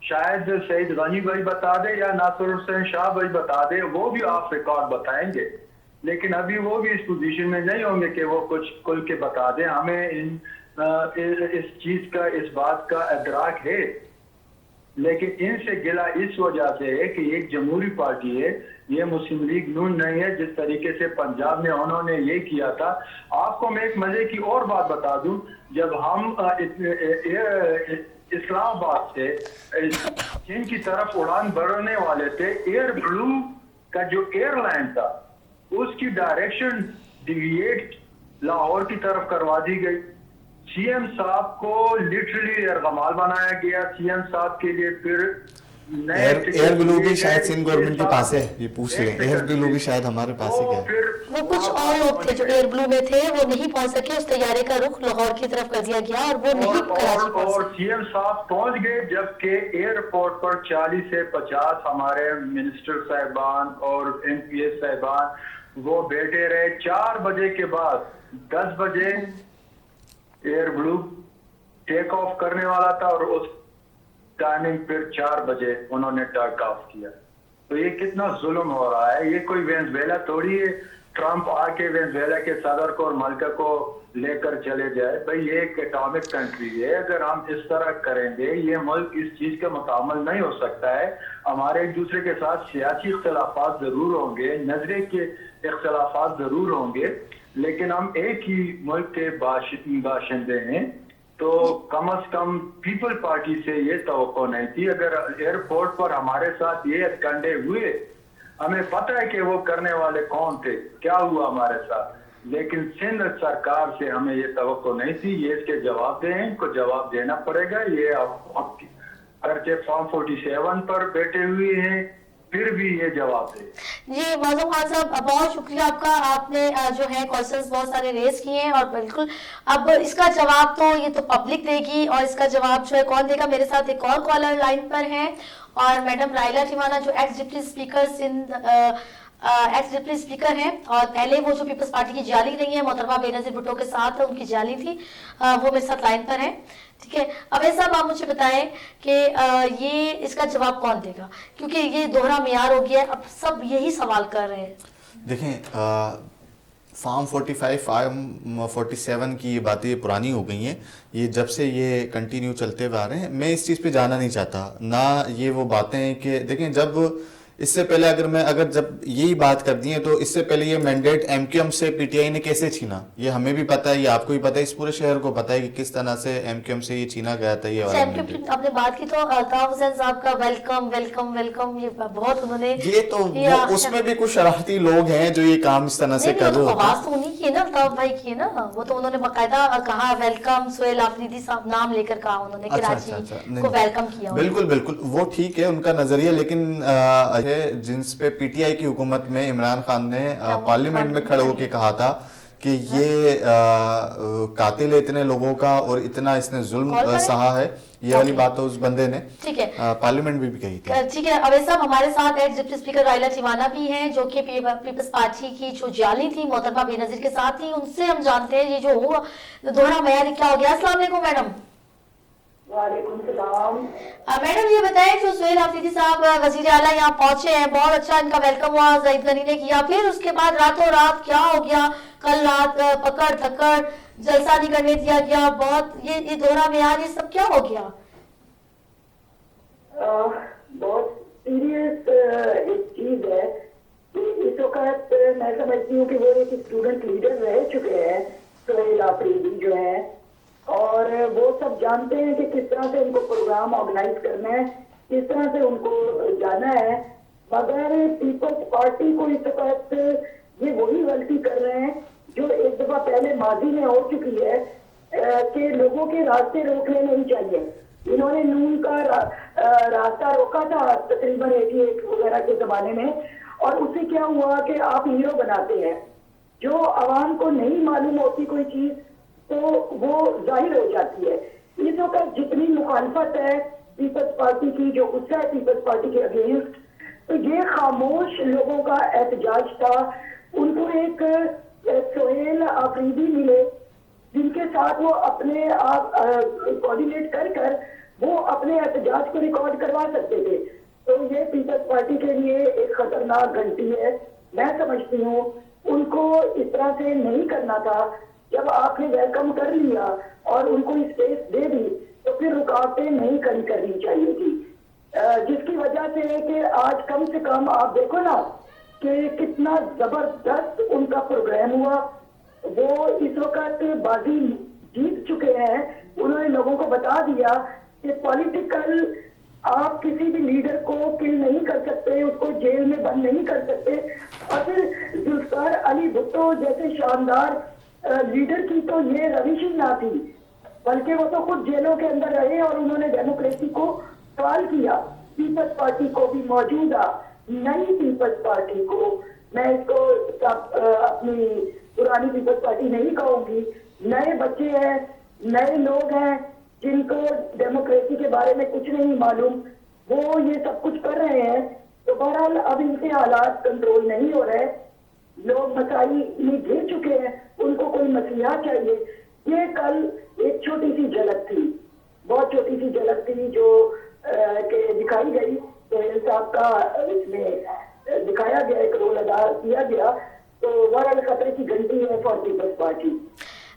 शायद सईद गनी भाई बता दे या नासिर हुसैन शाह भाई बता दे, वो भी ऑफ रिकॉर्ड बताएंगे। लेकिन अभी वो भी इस पोजीशन में नहीं होंगे कि वो कुछ खुल के बता दें। हमें इस चीज का, इस बात का इदराक है, लेकिन इनसे गिला इस वजह से है कि एक जमहूरी पार्टी है, ये मुस्लिम लीग नून नहीं है। जिस तरीके से पंजाब में उन्होंने ये किया था। आपको मैं एक मजे की और बात बता दूं, जब हम इस्लामाबाद से चीन की तरफ उड़ान भरने वाले थे, एयर ब्लू का जो एयरलाइन था उसकी डायरेक्शन डिविएट लाहौर की तरफ करवा दी गई। सीएम साहब को लिटरली एयरगमाल बनाया गया। सीएम साहब के लिए फिर एयर ब्लू भी शायद सिंध गवर्नमेंट के पास है, ये पूछ रहे हैं। एयर ब्लू भी शायद हमारे पास ही है। वो कुछ और लोग थे जो एयर ब्लू में थे, वो नहीं पहुंच सके, उस तैयारी का रुख लाहौर की तरफ कर दिया गया और वो नहीं कराची पहुंच और सीएम साहब पहुंच गए, जबकि एयरपोर्ट पर 40 से 50 हमारे मिनिस्टर साहिबान और एमपीएस साहिबान वो बैठे रहे। 4 बजे के बाद 10 बजे एयर ब्लू टेक ऑफ करने वाला था और उस टाइमिंग फिर 4 बजे उन्होंने टेक ऑफ किया। तो ये कितना जुल्म हो रहा है। ये कोई वेनेजुएला थोड़ी है, ट्रंप आके वेनेजुएला के सदर को और मलका को लेकर चले जाए। भाई ये एक एटॉमिक कंट्री है, अगर हम इस तरह करेंगे ये मुल्क इस चीज का मुकामल नहीं हो सकता है। हमारे एक दूसरे के साथ सियासी इख्तलाफात जरूर होंगे, नजरे के इख्तलाफात जरूर होंगे, लेकिन हम एक ही मुल्क के बाशिंदे हैं। तो कम से कम पीपल पार्टी से ये तवक्को नहीं थी। अगर एयरपोर्ट पर हमारे साथ ये हथकंडे हुए, हमें पता है कि वो करने वाले कौन थे, क्या हुआ हमारे साथ, लेकिन सिंध सरकार से हमें ये तवक्को नहीं थी। ये इसके जवाब दें, इनको जवाब देना पड़ेगा। ये आपकी अगर फॉर्म 47 पर बैठे हुए हैं फिर भी ये जवाब दे। जी मासूम खान साहब, बहुत शुक्रिया आपका। आपने जो है क्वेश्चंस बहुत सारे रेज किए हैं और बिल्कुल अब इसका जवाब तो ये तो पब्लिक देगी, और इसका जवाब जो है कौन देगा। मेरे साथ एक और कॉलर लाइन पर है और मैडम राइला टिवाना जो ex deputy speaker Sindh ex deputy speaker हैं, और पहले वो जो पीपल्स पार्टी की जाली रही है मोहतरमा बेनजीर भुट्टो के साथ उनकी जाली थी, वो मेरे साथ लाइन पर है। ठीक है, अब ऐसा आप मुझे बताएं कि ये इसका जवाब कौन देगा, क्योंकि ये दोहरा मियार हो गया है, अब सब यही सवाल कर रहे हैं। देखें, फॉर्म 45 फॉर्म 47 की ये बातें पुरानी हो गई हैं। ये जब से ये कंटिन्यू चलते हुए आ रहे हैं, मैं इस चीज़ पे जाना नहीं चाहता ना। ये वो बातें हैं कि देखें, जब इससे पहले अगर जब यही बात कर दी है तो इससे पहले ये मैंडेट एमक्यूएम से पीटीआई ने कैसे छीना, ये हमें भी पता है, ये आपको भी पता है, इस पूरे शहर को पता है कि किस तरह से एमक्यूएम से ये छीना गया था ये वाला सैम की मैंडेट। आपने बात की तो अल्ताफ हुसैन साहब का वेलकम वेलकम वेलकम ये बहुत उन्होंने ये तो उसमें भी कुछ शरारती लोग हैं जो ये काम इस तरह से कर रहे होते हैं। आवाज तो उन्हीं की है ना, अल्ताफ भाई की है ना, वो तो उन्होंने बकायदा कहा वेलकम सोहेल आफरीदी साहब नाम लेकर कहा उन्होंने कराची को वेलकम किया। बिल्कुल बिल्कुल वो ठीक है उनका नजरिया, लेकिन जिस पे पीटीआई की हुकूमत में इमरान खान ने पार्लियामेंट में खड़े होकर कहा था कि ये कातिल है इतने लोगों का और इतना इसने जुल्म सहा है, ये वाली बात तो उस बंदे ने ठीक है पार्लियामेंट में भी कही थी। ठीक है अवैध साहब हमारे साथ एक्स डिप्टी स्पीकर राइला चिवाना भी हैं जो कि पीपल्स पार्टी की जो जाली थी मोहतरमा बेनजीर के साथ थी, उनसे हम जानते हैं ये जो हुआ दोहरा मयार क्या हो गया। अस्सलाम वालेकुम मैडम। वालेकुम सलाम। मैडम ये बताएं जो सोहेल आफरीदी साहब वजीर आला यहाँ पहुंचे हैं, बहुत अच्छा इनका वेलकम हुआ ज़हीद गनी ने किया, फिर उसके बाद रातों रात क्या हो गया, कल रात पकड़ धक्कड़ जलसा नहीं करने दिया गया, बहुत ये दोहरा मेयार ये सब क्या हो गया? बहुत सीरियस एक चीज है कि इस वक्त मैं समझती हूँ कि वो एक स्टूडेंट लीडर रह चुके हैं सोहेल आफरीदी जो है, और वो सब जानते हैं कि किस तरह से उनको प्रोग्राम ऑर्गेनाइज करना है, किस तरह से उनको जाना है। मगर पीपल्स पार्टी को इस वक्त ये वही गलती कर रहे हैं जो एक दफा पहले माजी में हो चुकी है कि लोगों के रास्ते रोकने नहीं चाहिए। इन्होंने नून का रास्ता रोका था तकरीबन 88 वगैरह के जमाने में, और उससे क्या हुआ कि आप हीरो बनाते हैं, जो आवाम को नहीं मालूम होती कोई चीज तो वो जाहिर हो जाती है। इस वक्त जितनी मुखालफत है पीपल्स पार्टी की, जो गुस्सा है पीपल्स पार्टी के अगेंस्ट, तो ये खामोश लोगों का एहतजाज था। उनको एक सोहेल आफरीदी मिले जिनके साथ वो अपने आप कोऑर्डिनेट कर वो अपने एहतजाज को रिकॉर्ड करवा सकते थे। तो ये पीपल्स पार्टी के लिए एक खतरनाक घंटी है। मैं समझती हूँ उनको इस तरह से नहीं करना था। जब आपने वेलकम कर लिया और उनको स्पेस दे दी तो फिर रुकावटें नहीं खड़ी करनी चाहिए थी, जिसकी वजह से कि आज कम से कम आप देखो ना कि कितना जबरदस्त उनका प्रोग्राम हुआ। वो इस वक्त बाजी जीत चुके हैं। उन्होंने लोगों को बता दिया कि पॉलिटिकल आप किसी भी लीडर को किल नहीं कर सकते, उसको जेल में बंद नहीं कर सकते। और फिर जुल्फिकार अली भुट्टो जैसे शानदार लीडर की तो ये रविश ही ना थी, बल्कि वो तो खुद जेलों के अंदर रहे और उन्होंने डेमोक्रेसी को सवाल किया। पीपल्स पार्टी को भी मौजूदा नई पीपल्स पार्टी को, मैं इसको अपनी पुरानी पीपल्स पार्टी नहीं कहूंगी, नए बच्चे हैं, नए लोग हैं जिनको डेमोक्रेसी के बारे में कुछ नहीं मालूम, वो ये सब कुछ कर रहे हैं। तो बहरहाल अब इनके हालात कंट्रोल नहीं हो रहे, लोग मसाई में घिर चुके हैं, उनको कोई मसीहा चाहिए। ये कल एक छोटी सी झलक थी, बहुत छोटी सी झलक थी जो के दिखाई गई, सोहेल साहब का इसमें दिखाया गया, एक रोल अदा किया गया। तो बहरहाल खतरे की घंटी है फॉर पीपल्स पार्टी।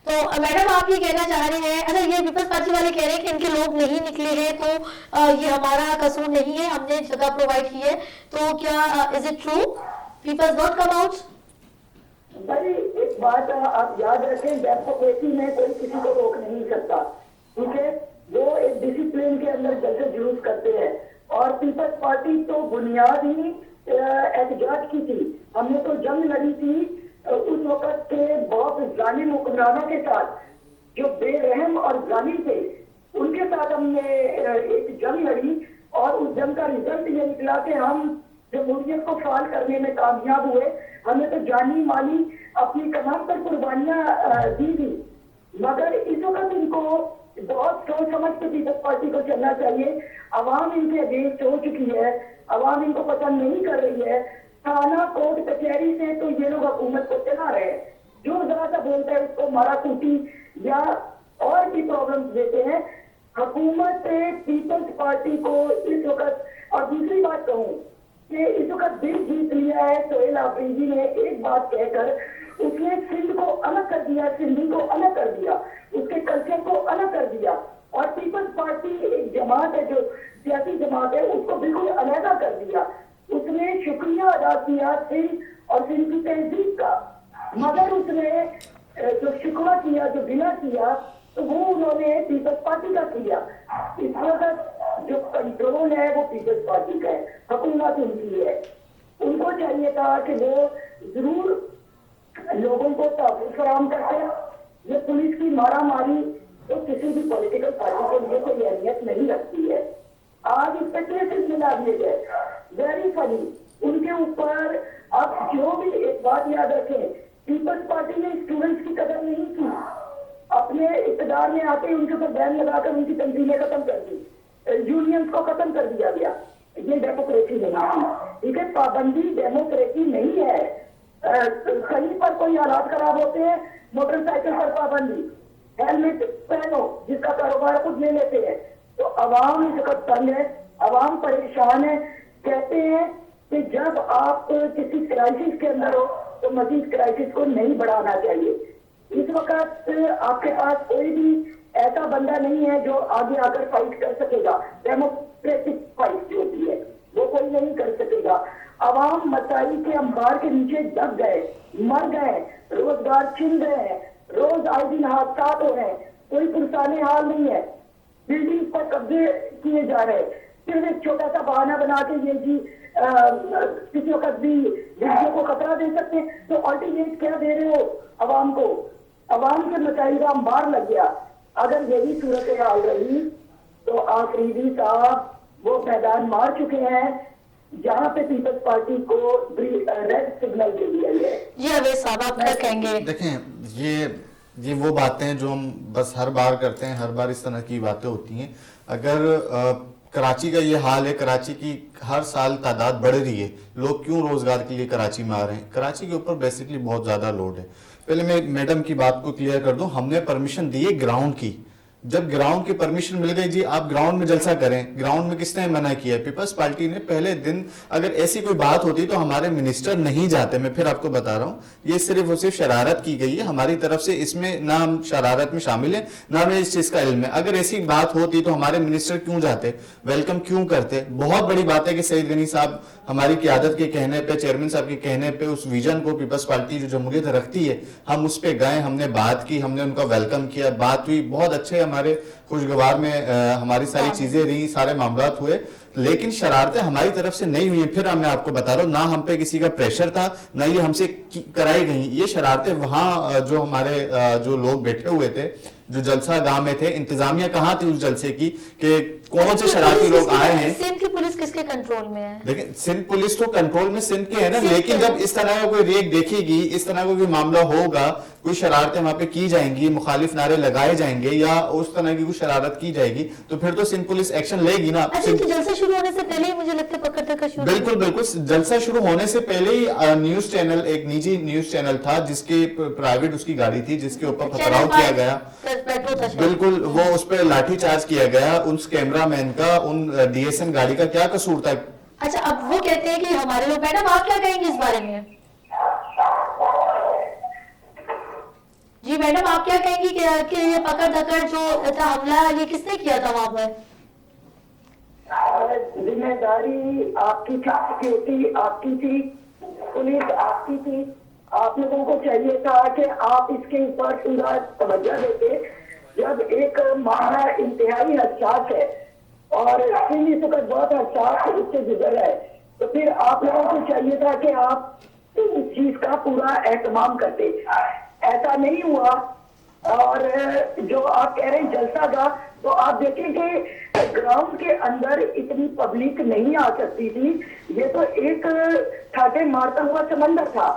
तो मैडम आप ये कहना चाह रहे हैं, अच्छा ये पीपल्स पार्टी वाले कह रहे हैं कि इनके लोग नहीं निकले हैं तो ये हमारा कसूर नहीं है, हमने जगह प्रोवाइड की है, तो क्या is it true peoples not come out? भाई एक बात आप याद रखें, डेमोक्रेसी में कोई किसी को रोक नहीं सकता, ठीक है। वो एक डिसिप्लिन के अंदर जैसे जुलूस करते हैं, और पीपल्स पार्टी तो बुनियादी एहतजाज की थी। हमने तो जंग लड़ी थी उस वक्त के बहुत जालिम हुक्मरानों के साथ, जो बेरहम और जालिम थे, उनके साथ हमने एक जंग लड़ी, और उस जंग का रिजल्ट ये निकला कि हम जमहूरियत को फाल करने में कामयाब हुए। हमें तो जानी माली अपनी कमाम पर कुर्बानियां दी थी। मगर इस वक्त इनको बहुत सोच समझ के पीपल्स पार्टी को चलना चाहिए। अवाम इनके अगेंस्ट हो चुकी है, अवाम इनको पसंद नहीं कर रही है। थाना कोर्ट कचहरी से तो ये लोग हुकूमत को चला रहे हैं, जो जरा सा बोलता है उसको मारा कूटी या और भी प्रॉब्लम देते हैं। हुकूमत पीपल्स पार्टी को इस वक्त, और दूसरी बात कहूँ कि इस वक्त दिल जीत लिया है सोहेल आफरीदी ने, एक बात कहकर उसने सिंध को अलग कर दिया, सिंधी को अलग कर दिया, उसके कल्चर को अलग कर दिया। और पीपल्स पार्टी एक जमात है, जो सियासी जमात है, उसको बिल्कुल अलहदा कर दिया। उसने शुक्रिया अदा किया सिंध और सिंध की तहजीब का, मगर उसने जो शिकवा किया, जो गिला किया, तो वो उन्होंने पीपल्स पार्टी का किया। इस वक्त जो कंट्रोल है वो पीपल्स पार्टी का है, हुकूमत उनकी है। उनको चाहिए था कि वो जरूर लोगों को तहफ़्फ़ुज़ फराहम करते। ये पुलिस की मारा मारी तो किसी भी पॉलिटिकल पार्टी के लिए कोई अहमियत नहीं रखती है। आज इस पर केसेस मिला दिए गए, वेरी फनी। उनके ऊपर अब जो भी, एक बात याद रखें, पीपल्स पार्टी ने स्टूडेंट्स की कदर नहीं की। अपने इक़्तिदार में आते ही उनके ऊपर बैन लगाकर उनकी तंजीमें खत्म कर दी, यूनियंस को खत्म कर दिया गया। ये डेमोक्रेसी नहीं है, ठीक है, पाबंदी डेमोक्रेसी नहीं है। कहीं पर कोई हालात खराब होते हैं, मोटरसाइकिल पर पाबंदी, हेलमेट पहनो, जिसका कारोबार खुद ले लेते हैं। तो अवाम इस वक्त तंग है, अवाम परेशान है। कहते हैं कि जब आप किसी क्राइसिस के अंदर हो तो मजीद क्राइसिस को नहीं बढ़ाना चाहिए। इस वक्त आपके पास कोई भी ऐसा बंदा नहीं है जो आगे आकर फाइट कर सकेगा। डेमोक्रेटिक फाइट जो होती है वो कोई नहीं कर सकेगा। अवाम मसाइल के अंबार के नीचे दब गए, मर गए, रोजगार छिन गए हैं, रोज आए दिन हादसा हो रहे हैं, कोई पुरसाने हाल नहीं है, बिल्डिंग पर कब्जे किए जा रहे हैं। सिर्फ एक छोटा सा बहाना बना के ये जी किसी वक्त भी बिजलियों को खतरा दे सकते हैं, तो अल्टीमेट क्या दे रहे हो अवाम को? अवाम के मसाइल का अंबार लग गया। अगर यही सूरत हाल रही तो आफरीदी साहब वो मैदान मार चुके हैं जहां पे पीपल्स पार्टी को रेड सिग्नल दे दिया गया है। जी अवैध साहब, आप क्या कहेंगे? देखें, ये वो बातें हैं जो हम बस हर बार करते हैं, हर बार इस तरह की बातें होती हैं। अगर कराची का ये हाल है, कराची की हर साल तादाद बढ़ रही है, लोग क्यों रोजगार के लिए कराची में आ रहे हैं? कराची के ऊपर बेसिकली बहुत ज्यादा लोड है। पहले मैं मैडम की बात को क्लियर कर दूं, हमने परमिशन दी है ग्राउंड की। जब ग्राउंड की परमिशन मिल गई, जी आप ग्राउंड में जलसा करें, ग्राउंड में किसने मना किया? पीपल्स पार्टी ने पहले दिन। अगर ऐसी कोई बात होती तो हमारे मिनिस्टर नहीं जाते। मैं फिर आपको बता रहा हूं, ये सिर्फ और सिर्फ शरारत की गई है हमारी तरफ से। इसमें ना हम शरारत में शामिल है, ना हमें इस चीज का इल्म है। अगर ऐसी बात होती तो हमारे मिनिस्टर क्यों जाते, वेलकम क्यों करते? बहुत बड़ी बात है कि सईद गनी साहब हमारी क़यादत के कहने पे, चेयरमैन साहब के कहने पे, उस विजन को पीपल्स पार्टी जो जमहूरियत रखती है, हम उस पर गए, हमने बात की, हमने उनका वेलकम किया, बात हुई, बहुत अच्छे हमारे खुशगवार में हमारी सारी चीजें रही, सारे मामलात हुए। लेकिन शरारतें हमारी तरफ से नहीं हुई। फिर मैं आपको बता रहा हूँ, ना हम पे किसी का प्रेशर था, ना ये हमसे कराई गई। ये शरारतें वहां जो हमारे जो लोग बैठे हुए थे, जो जलसा गांव में थे, इंतजामिया कहाँ थी उस जलसे की कि कौन से शरारती लोग आए हैं? सिंध की पुलिस किसके कंट्रोल में है? लेकिन सिंध पुलिस तो कंट्रोल में सिंध के है ना। लेकिन जब इस तरह का कोई रेक देखेगी, इस तरह का कोई मामला होगा, कोई शरारतें वहां पे की जाएंगी, मुखालिफ नारे लगाए जाएंगे या उस तरह की कोई शरारत की जाएगी, तो फिर तो सिंध पुलिस एक्शन लेगी ना। अच्छा, तो जलसा शुरू होने से पहले ही मुझे लगता है पकड़ का शुरू। बिल्कुल बिल्कुल, जलसा शुरू होने से पहले ही न्यूज चैनल, एक निजी न्यूज चैनल था जिसके प्राइवेट उसकी गाड़ी थी, जिसके ऊपर पथराव किया गया। बिल्कुल, वो उस पर लाठीचार्ज किया गया। उस कैमरामैन का, उन डीएसएन गाड़ी का क्या कसूर था? अच्छा, अब वो कहते हैं कि हमारे लोग, मैडम आप क्या कहेंगे इस बारे में? जी मैडम, आप क्या कहेंगी कि ये पकड़ धकड़ जो था हमला, ये किसने किया था वहां पर? जिम्मेदारी आपकी थी, सिक्योरिटी आपकी थी, पुलिस आपकी थी। आप लोगों को चाहिए था कि आप इसके ऊपर पूरा तवज्जो देते। जब एक मामला इंतहाई हसास है और सिंध इस वक्त बहुत हसास उससे गुजर रहा है, तो फिर आप लोगों को चाहिए था कि आप इस चीज का पूरा एहतमाम करते। ऐसा नहीं हुआ। और जो आप कह रहे हैं जलसा का, तो आप देखें कि ग्राउंड के अंदर इतनी पब्लिक नहीं आ सकती थी। ये तो एक ठाटे मारता हुआ समंदर था।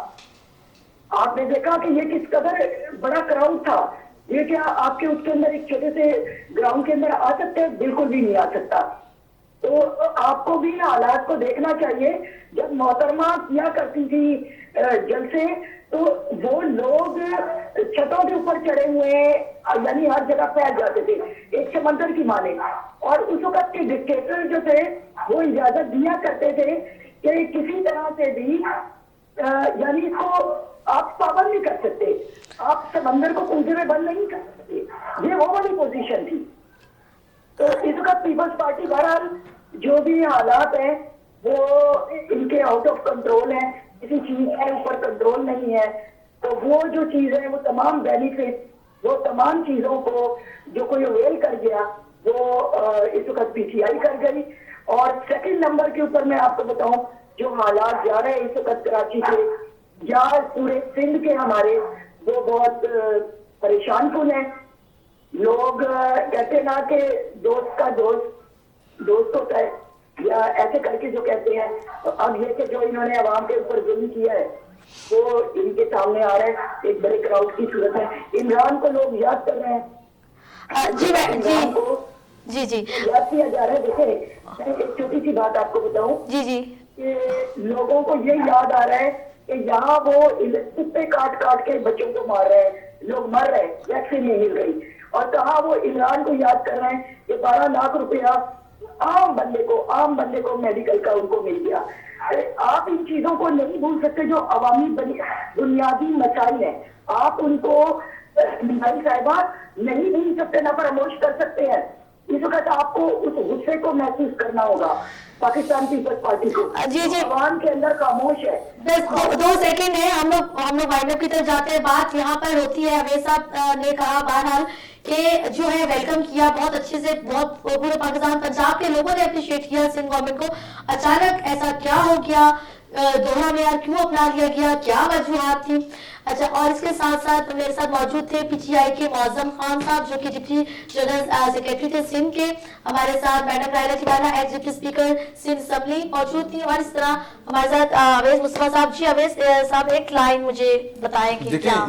आपने देखा कि ये किस कदर बड़ा क्राउड था। ये क्या आपके उसके अंदर एक छोटे से ग्राउंड के अंदर आ सकते हैं? बिल्कुल भी नहीं आ सकता। तो आपको भी हालात को देखना चाहिए। जब मोहतरमा किया करती थी जलसे, तो वो लोग छतों के ऊपर चढ़े हुए, यानी हर जगह फैल जाते थे, एक समंदर की माने। और उस वक्त के डिक्टेटर जो थे वो इजाजत दिया करते थे कि किसी तरह से भी यानी इसको आप पाबंद नहीं कर सकते, आप समंदर को कुंजे में बंद नहीं कर सकते। ये वो वाली पोजीशन थी। तो इस वक्त पीपल्स पार्टी बहरहाल जो भी हालात हैं वो इनके आउट ऑफ कंट्रोल है, किसी चीज के ऊपर कंट्रोल नहीं है। तो वो जो चीज है, वो तमाम बेनिफिट, वो तमाम चीजों को जो कोई अवेल कर गया, वो इस वक्त पीटीआई कर गई। और सेकंड नंबर के ऊपर मैं आपको बताऊं, जो हालात जा रहे हैं इस वक्त कराची के या पूरे सिंध के हमारे, वो बहुत परेशान कुन है। लोग कहते ना कि दोस्त का दोस्त होता है, या ऐसे करके जो कहते हैं। तो अब ये कि जो इन्होंने अवाम के ऊपर जुल्म किया है वो इनके सामने आ रहा है एक बड़े क्राउड की सूरत में। इमरान को लोग याद कर रहे हैं, जी इमरान को जी जी याद किया जा रहा है। देखे, मैं एक छोटी सी बात आपको बताऊं जी जी कि लोगों को ये याद आ रहा है कि यहाँ वो कुत्ते काट काट के बच्चों को मार रहे हैं, लोग मर रहे हैं, वैक्सीन नहीं मिल रही। और कहाँ वो इमरान को याद कर रहे हैं कि 12 लाख रुपया आम बंदे को मेडिकल का उनको मिल गया। अरे आप इन चीजों को नहीं भूल सकते जो अवामी बुनियादी मसाइल है, आप उनको भाई साहिबा नहीं भूल सकते, ना फरामोश कर सकते हैं। इस वक्त आपको उस गुस्से को महसूस करना होगा पाकिस्तान पीपल्स पार्टी को। जी जी अवाम के अंदर खामोश है। दो सेकंड है, हम लोग वाइंड अप की तरफ जाते हैं। बात यहाँ पर होती है, अवैस साहब ने कहा बहरहाल कि जो है वेलकम किया बहुत अच्छे से, बहुत पूरे पाकिस्तान पंजाब के लोगों ने अप्रिशिएट किया सिंध गवर्नमेंट को। अचानक ऐसा क्या हो गया, दोहरा मेयार क्यों अपना लिया गया, क्या वजूहात थी? अच्छा, और इसके साथ साथ मेरे साथ मौजूद थे पीटीआई के मौजम खान साहब जो कि डिप्टी जनरल सेक्रेटरी थे सिंध के। हमारे साथ madam Rahila Tiwana ex deputy speaker Sindh assembly मौजूद थी, और इस तरह हमारे साथ अवैस मुस्तफा साहब। जी अवैस साहब, एक लाइन मुझे बताएं कि देखिए, क्या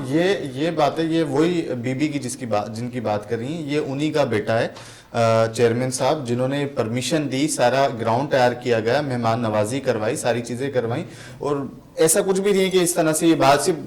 ये बातें, ये वही बीबी की जिनकी बात कर रही हैं, ये उन्हीं का बेटा है चेयरमैन साहब, जिन्होंने परमिशन दी, सारा ग्राउंड तैयार किया गया, मेहमान नवाजी करवाई, सारी चीजें करवाई। और ऐसा कुछ भी नहीं है कि इस तरह से ये बात सिर्फ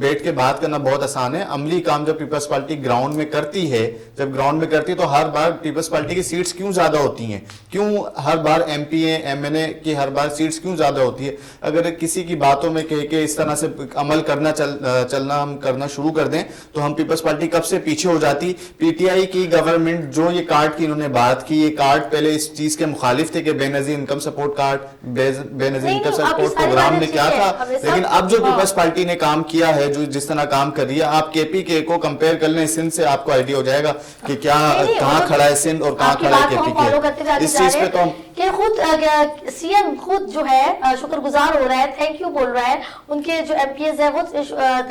बैठ के बात करना बहुत आसान है। अमली काम जब पीपल्स पार्टी ग्राउंड में करती है, तो हर बार पीपल्स पार्टी की सीट्स क्यों ज्यादा होती हैं, क्यों हर बार एमपी एमएनए की हर बार सीट्स क्यों ज्यादा होती है? अगर किसी की बातों में कह के इस तरह से अमल चलना हम करना शुरू कर दें तो हम पीपल्स पार्टी कब से पीछे हो जाती। पीटीआई की गवर्नमेंट जो ये कार्ड की इन्होंने बात की, ये कार्ड पहले इस चीज के मुखालिफ थे कि Benazir income support card, Benazir income support programme में क्या था। लेकिन अब जो पीपल्स पार्टी ने काम किया है, जो जिस तरह काम कर रही है, आप केपीके को कंपेयर कर लें सिंध से, आपको आइडिया हो जाएगा कि क्या कहाँ खड़ा है सिंध और कहाँ खड़ा है केपीके। इस चीज पे तो हम कि खुद सीएम खुद जो है शुक्रगुजार हो रहा है, थैंक यू बोल रहा है, उनके जो एमपीएस है वो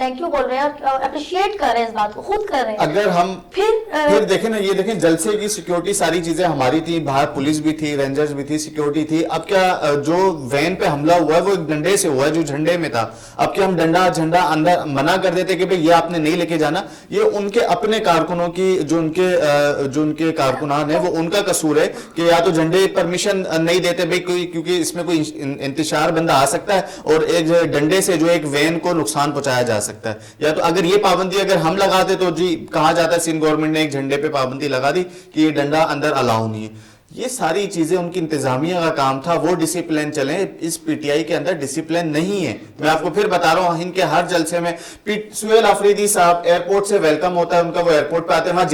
थैंक यू बोल रहे हैं और अप्रिशिएट कर रहे हैं, इस बात को खुद कर रहे हैं। अगर हम फिर देखें ना, ये देखें जलसे की सिक्योरिटी सारी चीजें हमारी थी, बाहर पुलिस भी थी, रेंजर्स भी थी, सिक्योरिटी थी। अब क्या जो वैन पे हमला हुआ है वो एक डंडे से हुआ है जो झंडे में था। अब क्या हम झंडा अंदर मना कर देते कि भाई ये आपने नहीं लेके जाना? ये उनके अपने कारकुनों की, जो उनके कारकुनान है, वो उनका कसूर है कि या तो झंडे परमिशन नहीं देते भाई कोई, क्योंकि इसमें कोई इंतशार बंदा आ सकता है और एक डंडे से जो एक वैन को नुकसान पहुंचाया जा सकता है। या तो अगर ये पाबंदी अगर हम लगाते तो जी कहा जाता है सिंध गवर्नमेंट ने एक झंडे पे पाबंदी लगा दी कि ये डंडा अंदर अलाउ नहीं है। ये सारी चीजें उनकी इंतजामिया का काम था, वो डिसिप्लिन चले। इस पीटीआई के अंदर डिसिप्लिन नहीं है। मैं आपको फिर बता रहा हूं, इनके हर जलसे में सुहेल अफरीदी साहब एयरपोर्ट से वेलकम होता है उनका, वो एयरपोर्ट पे आते हैं, वहां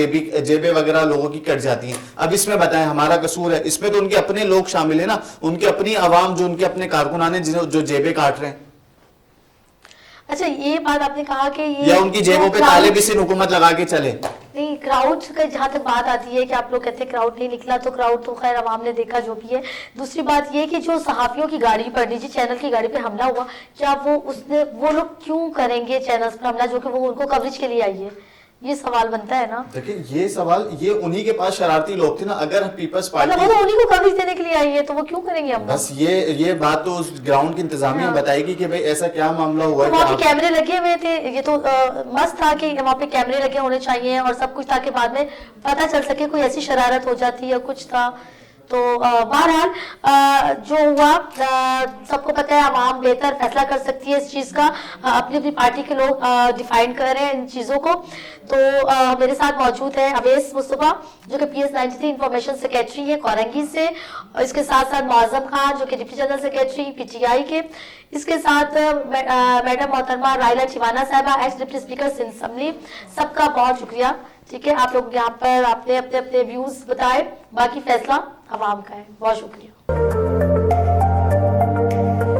जेबे वगैरह लोगों की कट जाती हैं। अब इसमें बताएं हमारा कसूर है? इसमें तो उनके अपने लोग शामिल है ना, उनके अपनी आवाम, जो उनके अपने कारकुनान है जो जेबे काट रहे हैं। अच्छा, ये बात आपने कहा कि ये या उनकी जेबों पे ताले भी सिर्फ हुकूमत लगा के चले। नहीं, क्राउड का जहाँ तक बात आती है कि आप लोग कहते हैं क्राउड नहीं निकला, तो क्राउड तो खैर आवाम ने देखा जो भी है। दूसरी बात ये कि जो सहाफियों की गाड़ी पर, निजी चैनल की गाड़ी पे हमला हुआ, क्या वो लोग क्यों करेंगे चैनल्स पर हमला, जो कि वो उनको कवरेज के लिए आई है? ये सवाल बनता है ना। देखिए, ये सवाल ये उन्हीं के पास शरारती लोग थे ना। अगर पीपल्स पार्टी वो तो उन्हीं को कवरेज देने के लिए आई है, तो वो क्यों करेंगे हम? बस ये बात तो उस ग्राउंड की इंतजामिया बताएगी कि भाई ऐसा क्या मामला हुआ है। वहाँ पे कैमरे लगे हुए थे, ये तो मस्त था कि वहाँ पे कैमरे लगे होने चाहिए और सब कुछ, ताकि बाद में पता चल सके कोई ऐसी शरारत हो जाती या कुछ था। तो बहरहाल जो हुआ, सबको पता है आवाम बेहतर फैसला कर सकती है इस चीज का। अपनी अपनी पार्टी के लोग डिफाइन कर रहे हैं इन चीजों को। तो मेरे साथ मौजूद है अवैस मुस्तफा जो कि PS93 इंफॉर्मेशन सेक्रेटरी है कोरंगी से, और इसके साथ साथ मौजम खान जो कि डिप्टी जनरल सेक्रेटरी पीटीआई के, इसके साथ मैडम मोहतरमा रायला टिवाना साहबा ex deputy speaker Sindh assembly. सबका बहुत शुक्रिया। ठीक है, आप लोग यहाँ पर आपने अपने व्यूज बताए, बाकी फैसला आवाम का है। बहुत शुक्रिया।